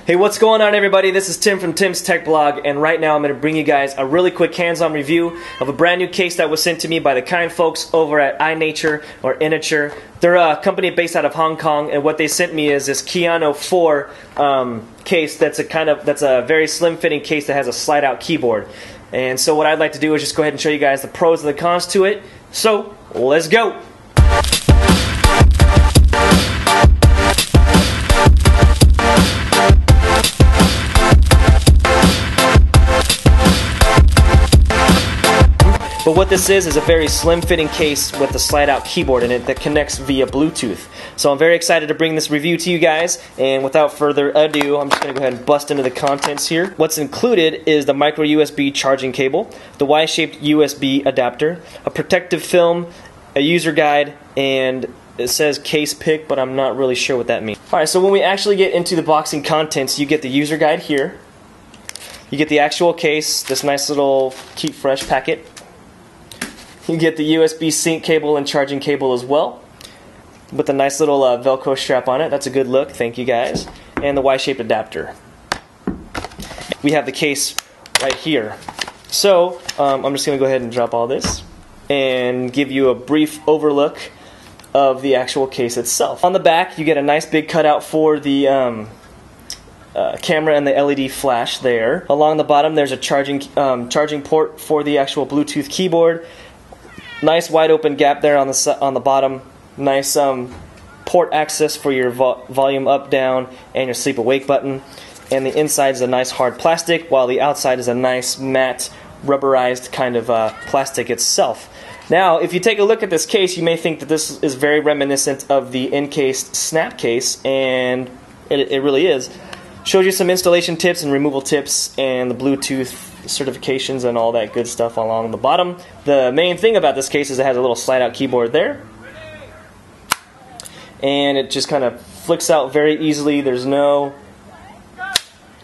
Hey, what's going on, everybody? This is Tim from Tim's Tech Blog, and right now I'm going to bring you guys a really quick hands-on review of a brand new case that was sent to me by the kind folks over at iNature or iNature. They're a company based out of Hong Kong, and what they sent me is this Kiano 4 case that's a very slim-fitting case that has a slide-out keyboard. And so what I'd like to do is just go ahead and show you guys the pros and the cons to it. So let's go. But what this is a very slim-fitting case with a slide-out keyboard in it that connects via Bluetooth. So I'm very excited to bring this review to you guys, and without further ado, I'm just going to go ahead and bust into the contents here. What's included is the micro USB charging cable, the Y-shaped USB adapter, a protective film, a user guide, and it says case pick, but I'm not really sure what that means. Alright, so when we actually get into the boxing contents, you get the user guide here, you get the actual case, this nice little Keep Fresh packet. You get the USB sync cable and charging cable as well, with a nice little Velcro strap on it. That's a good look, thank you guys. And the Y-shaped adapter. We have the case right here. So, I'm just going to go ahead and drop all this and give you a brief overlook of the actual case itself. On the back, you get a nice big cutout for the camera and the LED flash there. Along the bottom, there's a charging port for the actual Bluetooth keyboard. Nice wide open gap there on the bottom. Nice port access for your volume up, down, and your sleep awake button. And the inside is a nice hard plastic, while the outside is a nice matte rubberized kind of plastic itself. Now, if you take a look at this case, you may think that this is very reminiscent of the encased snap case, and it really is. Shows you some installation tips and removal tips and the Bluetooth certifications and all that good stuff along the bottom. The main thing about this case is it has a little slide-out keyboard there, and it just kind of flicks out very easily. There's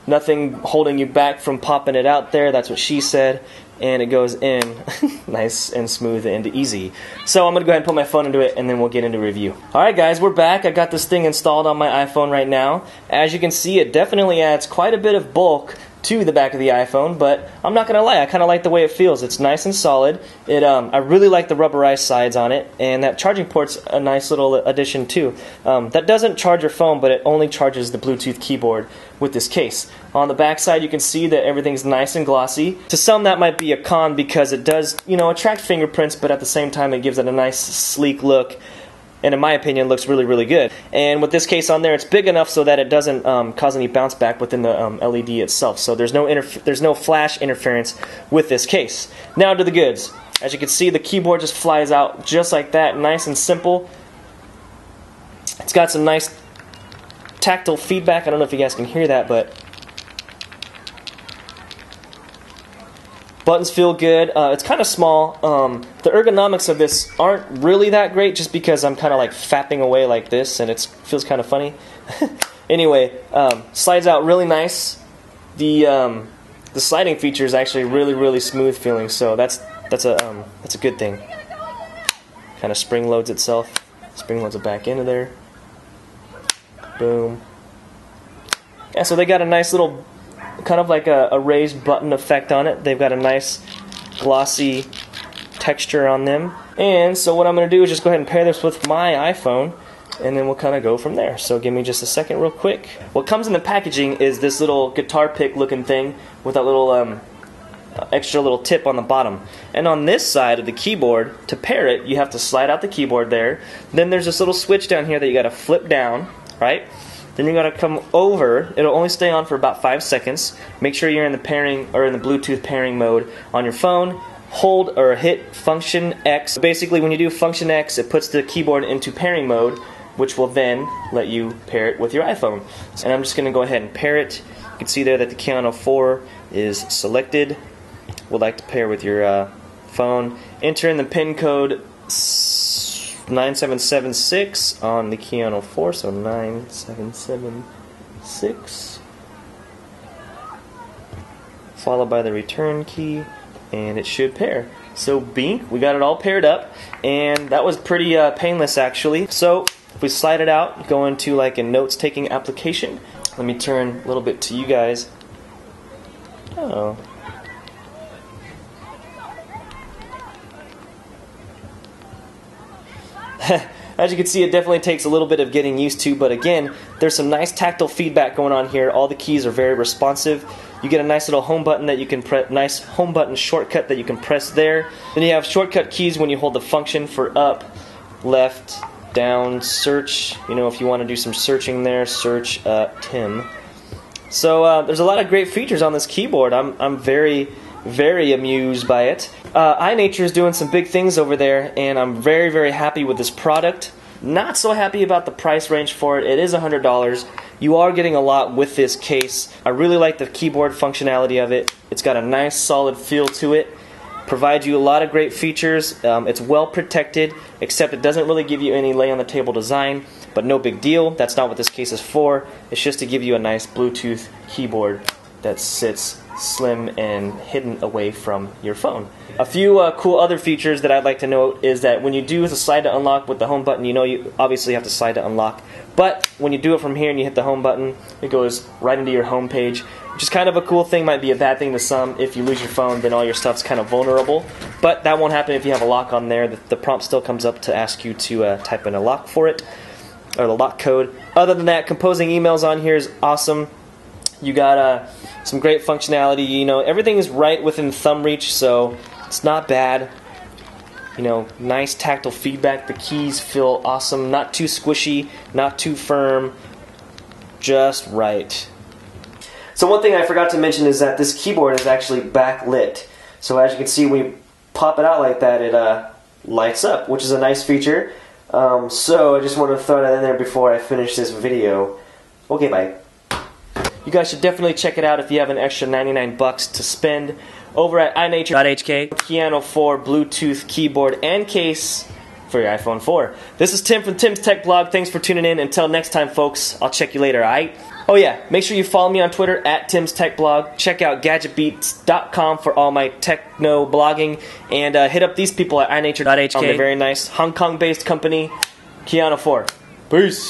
nothing holding you back from popping it out there. That's what she said. And it goes in nice and smooth and easy. So I'm going to go ahead and put my phone into it, and then we'll get into review. Alright guys, we're back. I got this thing installed on my iPhone right now. As you can see, it definitely adds quite a bit of bulk to the back of the iPhone, but I'm not going to lie, I kind of like the way it feels. It's nice and solid. I really like the rubberized sides on it, and that charging port's a nice little addition too. That doesn't charge your phone, but it only charges the Bluetooth keyboard with this case. On the back side, you can see that everything's nice and glossy. To some, that might be a con because it does, attract fingerprints, but at the same time, it gives it a nice, sleek look. And in my opinion, looks really, really good. And with this case on there, it's big enough so that it doesn't cause any bounce back within the LED itself. So there's no flash interference with this case. Now to the goods. As you can see, the keyboard just flies out just like that, nice and simple. It's got some nice tactile feedback. I don't know if you guys can hear that, but buttons feel good. It's kind of small. The ergonomics of this aren't really that great just because I'm kind of like fapping away like this, and it feels kind of funny. Anyway, slides out really nice. The sliding feature is actually really, really smooth feeling, so that's a good thing. Kind of spring loads itself. Spring loads it back into there. Boom. Yeah, so they got a nice little kind of like a raised button effect on it. They've got a nice glossy texture on them. And so what I'm going to do is just go ahead and pair this with my iPhone, and then we'll kind of go from there. So give me just a second real quick. What comes in the packaging is this little guitar pick looking thing with that little extra little tip on the bottom. And on this side of the keyboard, to pair it, you have to slide out the keyboard there. Then there's this little switch down here that you got to flip down, right? Then you gotta come over. It'll only stay on for about 5 seconds. Make sure you're in the pairing or in the Bluetooth pairing mode on your phone. Hold or hit Function X. Basically, when you do Function X, it puts the keyboard into pairing mode, which will then let you pair it with your iPhone. And I'm just gonna go ahead and pair it. You can see there that the Kiano 4 is selected. Would like to pair with your phone. Enter in the PIN code 9776 on the Kiano 4, so 9776, followed by the return key, and it should pair. So bing, we got it all paired up, and that was pretty painless actually. So if we slide it out, go into like a notes taking application, Let me turn a little bit to you guys. Oh. As you can see, it definitely takes a little bit of getting used to, but again, there's some nice tactile feedback going on here. All the keys are very responsive. You get a nice little home button that you can press, nice home button shortcut that you can press there. Then you have shortcut keys when you hold the function for up, left, down, search. You know, if you want to do some searching there, search Tim. So there's a lot of great features on this keyboard. I'm very, very amused by it. iNature is doing some big things over there, and I'm very, very happy with this product. Not so happy about the price range for it. It is $100. You are getting a lot with this case. I really like the keyboard functionality of it. It's got a nice solid feel to it. Provides you a lot of great features. It's well protected, except it doesn't really give you any lay on the table design, but no big deal. That's not what this case is for. It's just to give you a nice Bluetooth keyboard that sits slim and hidden away from your phone. A few cool other features that I'd like to note is that when you do the slide to unlock with the home button, you know you obviously have to slide to unlock, but when you do it from here and you hit the home button, it goes right into your home page, which is kind of a cool thing. Might be a bad thing to some. If you lose your phone, then all your stuff's kind of vulnerable, but that won't happen if you have a lock on there. The prompt still comes up to ask you to type in a lock for it, or the lock code. Other than that, composing emails on here is awesome. You got some great functionality. You know, everything is right within thumb reach, so it's not bad. You know, nice tactile feedback. The keys feel awesome. Not too squishy, not too firm, just right. So one thing I forgot to mention is that this keyboard is actually backlit. So as you can see, when you pop it out like that, it lights up, which is a nice feature. So I just wanted to throw that in there before I finish this video. Okay, bye. You guys should definitely check it out if you have an extra 99 bucks to spend over at iNature.hk. Kiano 4 Bluetooth keyboard and case for your iPhone 4. This is Tim from Tim's Tech Blog. Thanks for tuning in. Until next time, folks, I'll check you later, alright? Oh yeah, make sure you follow me on Twitter at Tim's Tech Blog. Check out gadgetbeats.com for all my techno blogging, and hit up these people at iNature.hk. They're a very nice Hong Kong-based company, Kiano 4. Peace.